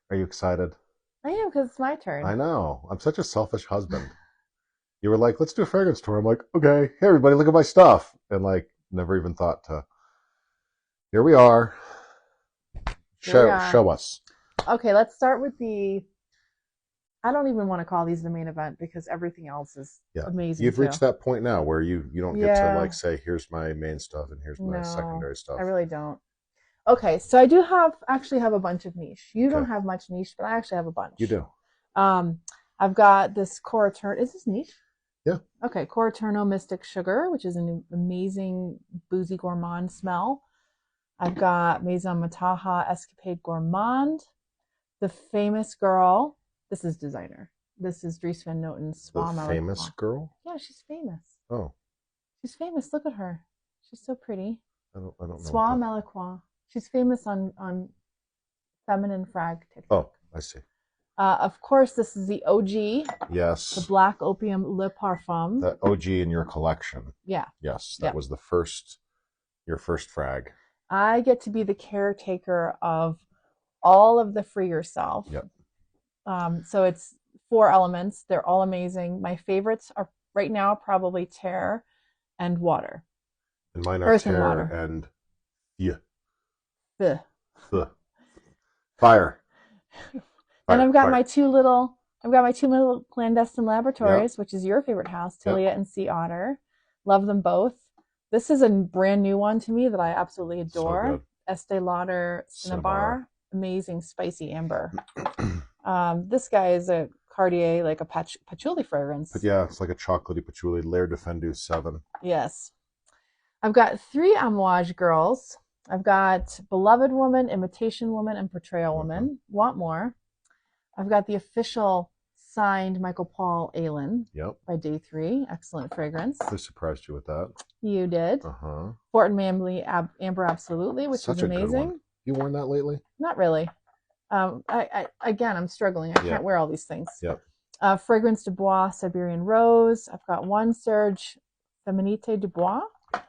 Are you excited? I am because it's my I turn. know. I'm such a selfish husband. You were like, let's do a fragrance tour. I'm like, okay, hey everybody, look at my stuff. And like never even thought to here we are. Here we are. Show us. Okay, let's start with I don't even want to call these the main event because everything else is Yeah. amazing You've reached too. that point now where you don't get to like Yeah, say, here's my main stuff and here's my no, secondary I stuff. really don't. Okay, so I do actually have a bunch of niche. You don't Okay. have much niche, but I actually have a You bunch. do. Um, I've got this Cora Is this niche? Yeah. Okay, Cora Mystic Sugar, which is an amazing boozy gourmand smell. I've got Maison Mataha Escapade Gourmand, The Famous Girl. This is designer. This is Dries Van Noten's The Soie famous Malicois. girl? Yeah, she's famous. Oh, She's famous. Look at her. She's so pretty. I don't know what Soie that. Malicois. She's famous on Feminine Frag TikTok. Oh, I see. Of course, this is the OG, the Yes. Black Opium Le Parfum. The OG in your collection. Yeah, Yes, that yep. was your first frag. I get to be the caretaker of all of the Free Yourself. Yep. So it's 4 elements. They're all amazing. My favorites are right now probably Terre and water, And mine are earth and terror water. and yeah, Ugh. the fire, Then fire, fire. I've got my two little clandestine Yep. laboratories, which is your favorite house, Yep. Tilia and Sea Otter. Love them both. This is a brand new one to me that I absolutely So adore. good. Estee Lauder Cinnabar. Cinnabar, amazing spicy amber. This guy is a Cartier, like a patchouli But fragrance. yeah, it's like a chocolatey patchouli. L'air Defendu 7. Yes. I've got 3 Amouage girls. I've got Beloved Woman, Imitation Woman, and Portrayal Mm-hmm. Woman. Want more? I've got the official signed Michael Paul Allen Yep. by Day 3. Excellent fragrance. Who surprised you with that? You did. Uh-huh. Fort and Mamley Amber Absolutely, which is Such a good one. amazing. You worn that lately? Not really. Again, I'm struggling. I Yep. can't wear all these things. Yep. Fragrance de Bois Siberian Rose. I've got one Serge Feminite de Bois.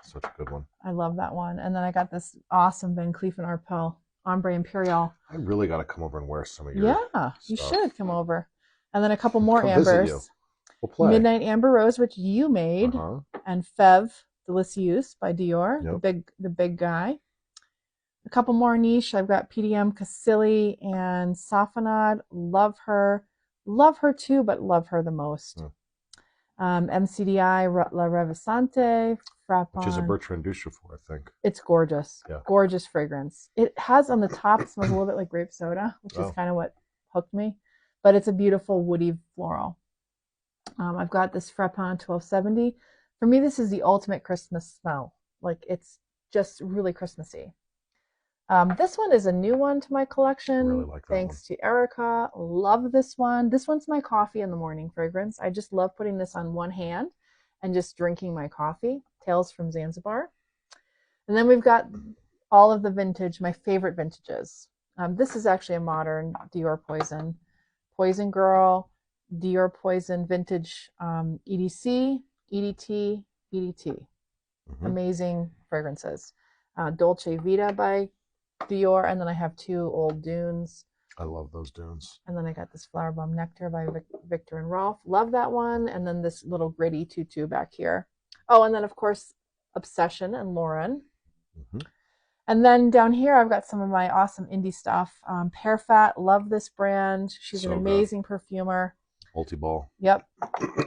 Such a good one. I love that one. And then I got this awesome Van Cleef and Arpels Ombre Imperial. I really got to come over and wear some of your You stuff. should come over. And then a couple more Come visit you. ambers. We'll play. Midnight Amber Rose, which you made, and Fève Delicieuse by Dior, Yep. the big guy. A couple more niche. I've got PDM Cassili and Safanad. Love her too, but love her the most. MCDI La Revesante, Which is a Frappon. Bertrand Duchefort, I think. It's gorgeous. Yeah. Gorgeous fragrance. It has on the top, it smells a little bit like grape soda, which is kind of what hooked me. But it's a beautiful woody floral. I've got this Frappon 1270. For me, this is the ultimate Christmas smell. Like it's just really Christmassy. This one is a new one to my collection. I really like that Thanks to Erica. Love this one. This one's my coffee in the morning fragrance. I just love putting this on one hand and just drinking my coffee. Tales from Zanzibar. And then we've got all of the vintage, my favorite vintages. This is actually a modern Dior Poison. Poison Girl, Dior Poison Vintage EDC, EDT, EDT. Mm-hmm. Amazing fragrances. Dolce Vita by Dior, and then I have 2 Old Dunes. I love those dunes. And then I got this Flower Bomb Nectar by Victor and Rolf. Love that one. And then this little gritty tutu back here. Oh, and then of course Obsession and Lauren. Mm-hmm. And then down here, I've got some of my awesome indie stuff. Perfat, love this brand. She's an amazing perfumer. Multi-ball. Yep.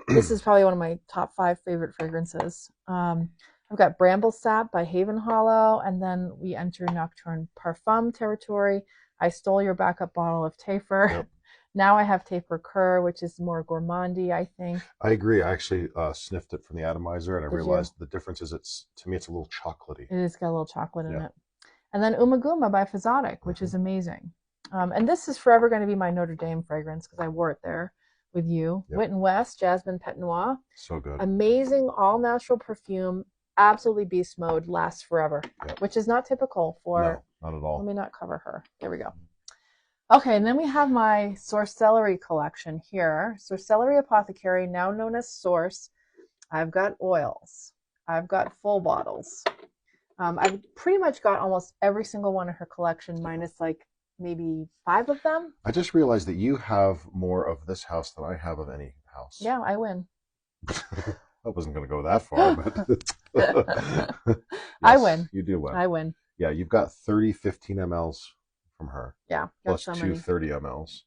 This is probably one of my top 5 favorite fragrances. I've got Bramble Sap by Haven Hollow, and then we enter Nocturne Parfum territory. I stole your backup bottle of Tafer. Yep. Now I have Taper Cur, which is more gourmandy, I think. I agree. I actually sniffed it from the atomizer, and I realized the difference is to me, it's a little chocolatey. It has got a little chocolate in it. And then Umaguma by Phazotic, which is amazing. And this is forever going to be my Notre Dame fragrance because I wore it there with you. Yep. Wit and West, Jasmine Pet Noir. So good. Amazing, all natural perfume. Absolutely beast mode, lasts forever, which is not typical for. No, not at all. Let me not cover her. There we go. Okay, and then we have my Sorcellery collection here. Sorcellery Apothecary, now known as Source. I've got oils. I've got full bottles. I've pretty much got almost every single one of her collection, minus like maybe 5 of them. I just realized that you have more of this house than I have of any house. Yeah, I win. I wasn't going to go that far, but I yes, win. you do win. I win. Yeah, you've got 30 15 mls from her. Yeah, Plus so two many. 30 mls.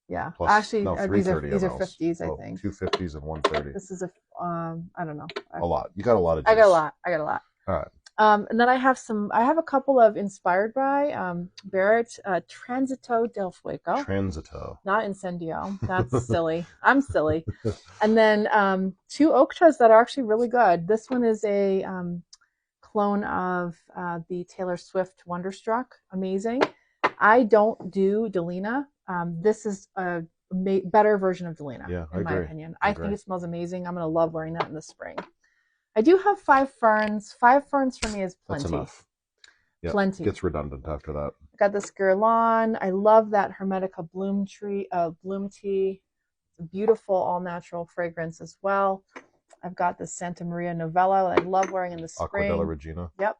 Yeah, Plus, actually, no, these are 330 mls. 50s, I think. 2 50s and 130. This is I don't know. A lot. You got a lot of juice. I got a lot. I got a lot. All right. And then I have a couple of inspired by Barrett Transito del Fuego. Transito. Not Incendio. That's silly. I'm silly. And then 2 Oktas that are actually really good. This one is a clone of the Taylor Swift Wonderstruck. Amazing. I don't do Delina. This is a better version of Delina, in my opinion. I think it smells amazing. I'm going to love wearing that in the spring. I do have 5 ferns. 5 ferns for me is plenty. That's enough. Yep. Plenty. Gets redundant after that. I got this Guerlain. I love that Hermetica bloom tea. It's a beautiful all-natural fragrance as well. I've got the Santa Maria Novella that I love wearing in the spring. Aqua della Regina. Yep.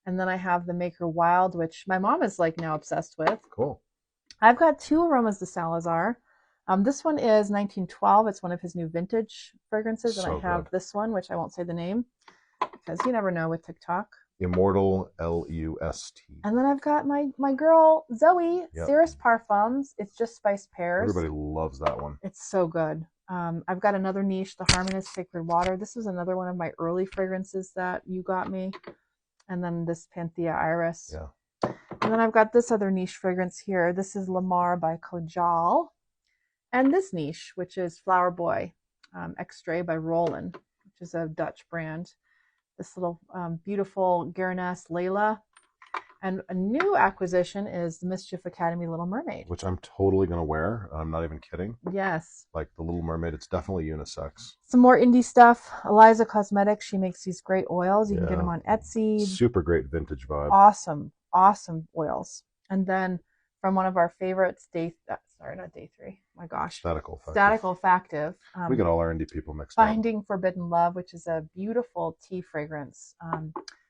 And then I have the Maker Wild, which my mom is like now obsessed with. Cool. I've got 2 Aromas de Salazar. This one is 1912. It's one of his new vintage fragrances. And I have this one, which I won't say the name because you never know with TikTok. Immortal Lust. And then I've got my girl, Zoe, Cirrus Parfums. It's just spiced pears. Everybody loves that one. It's so good. I've got another niche, the Harmonious Sacred Water. This was another one of my early fragrances that you got me. And then this Panthea Iris. Yeah. And then I've got this other niche fragrance here. This is Lamar by Kojal. And this niche, which is Flower Boy Extrait by Roland, which is a Dutch brand. This little beautiful Guerlain Layla. And a new acquisition is the Mischief Academy Little Mermaid. Which I'm totally going to wear. I'm not even kidding. Yes. Like the Little Mermaid, it's definitely unisex. Some more indie stuff. Eliza Cosmetics, she makes these great oils. You can get them on Etsy. Super great vintage vibe. Awesome, awesome oils. And then from one of our favorites, not Day 3. My gosh. Static Olfactive. We got all our indie people mixed up. Finding Forbidden Love, which is a beautiful tea fragrance,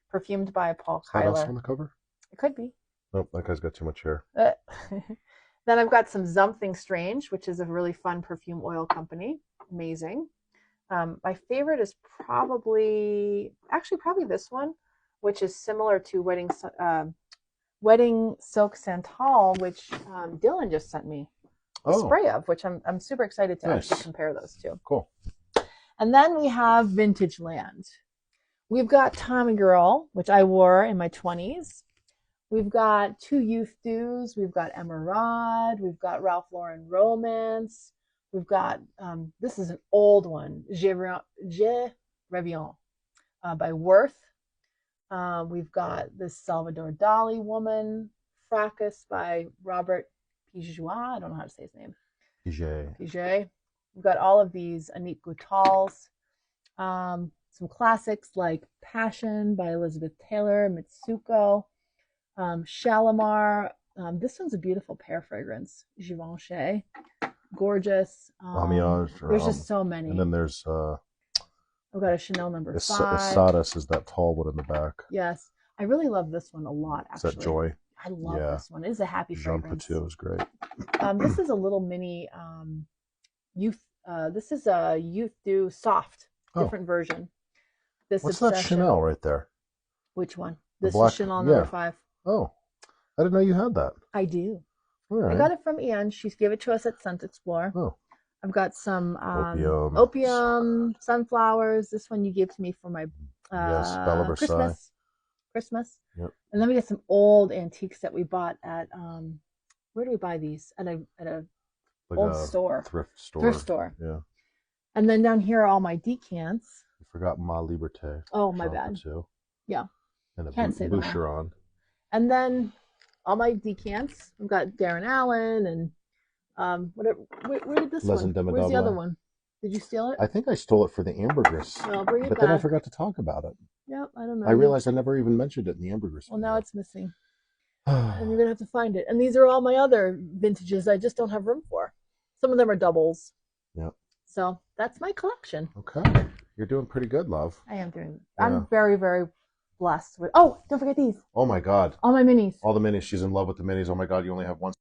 perfumed by Paul Kyler. Is that us on the cover? It could be. Nope, that guy's got too much hair. Then I've got some Something Strange, which is a really fun perfume oil company. Amazing. My favorite is probably this one, which is similar to Wedding Silk Santal, which Dylan just sent me a spray of, which I'm super excited to actually compare those two. Cool. And then we have Vintage Land. We've got Tommy Girl, which I wore in my 20s. We've got 2 Youth Dews. We've got Emerald. We've got Ralph Lauren Romance. We've got, this is an old one, Je Reviens by Worth. We've got this Salvador Dali woman, Fracas by Robert Pigeois. I don't know how to say his name. Piget. We've got all of these Anit Gutals. Some classics like Passion by Elizabeth Taylor, Mitsuko, Shalimar. This one's a beautiful pear fragrance. Givenchy. Gorgeous. There's just so many. And then there's I've got a Chanel number 5. Esadas is that tall one in the back. Yes. I really love this one a lot, actually. Is that Joy? I love this one. It is a happy fragrance. Jean Patou is great. This is a little mini youth. This is a Youth Dew Soft, different version. What's that Chanel right there? Which one? This is Chanel number 5. Oh, I didn't know you had that. I do. All right. I got it from Ian. She gave it to us at Scent Explorer. Oh. I've got some opium, sunflowers. This one you gave to me for my Bella Versailles. Christmas. Yep. And then we got some old antiques that we bought at where do we buy these? At a Like old a store. Thrift store. Yeah. And then down here are all my decants. You forgot Ma Liberté. Oh, my bad. Too. Yeah. And a Can't say that. Boucheron. And then all my decants. I've got Darren Allen and where did this one? Where's the other one? Did you steal it? I think I stole it for the ambergris. Well, bring it but back. then I forgot to talk about it. Yep, I don't know. I realized I never even mentioned it in the ambergris. Well, now it's missing. And you're going to have to find it. And these are all my other vintages I just don't have room for. Some of them are doubles. Yep. So that's my collection. Okay. You're doing pretty good, love. I am doing. Yeah. I'm very, very blessed with. Oh, don't forget these. Oh my God. All my minis. All the minis. She's in love with the minis. Oh my God, you only have one.